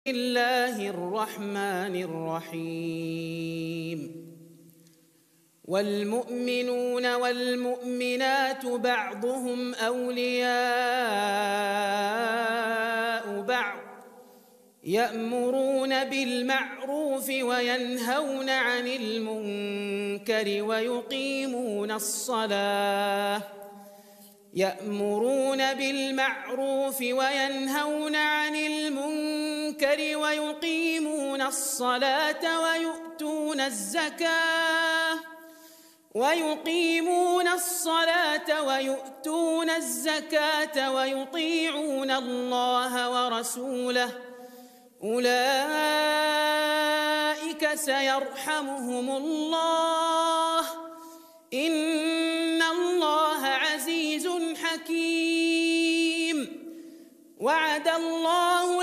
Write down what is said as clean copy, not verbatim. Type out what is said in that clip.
الله الرحمن الرحيم والمؤمنون والمؤمنات بعضهم أولياء بعض يأمرون بالمعروف وينهون عن المنكر ويقيمون الصلاة ويؤتون الزكاة ويطيعون الله ورسوله أولئك سيرحمهم الله إن الله عزيز حكيم وعد الله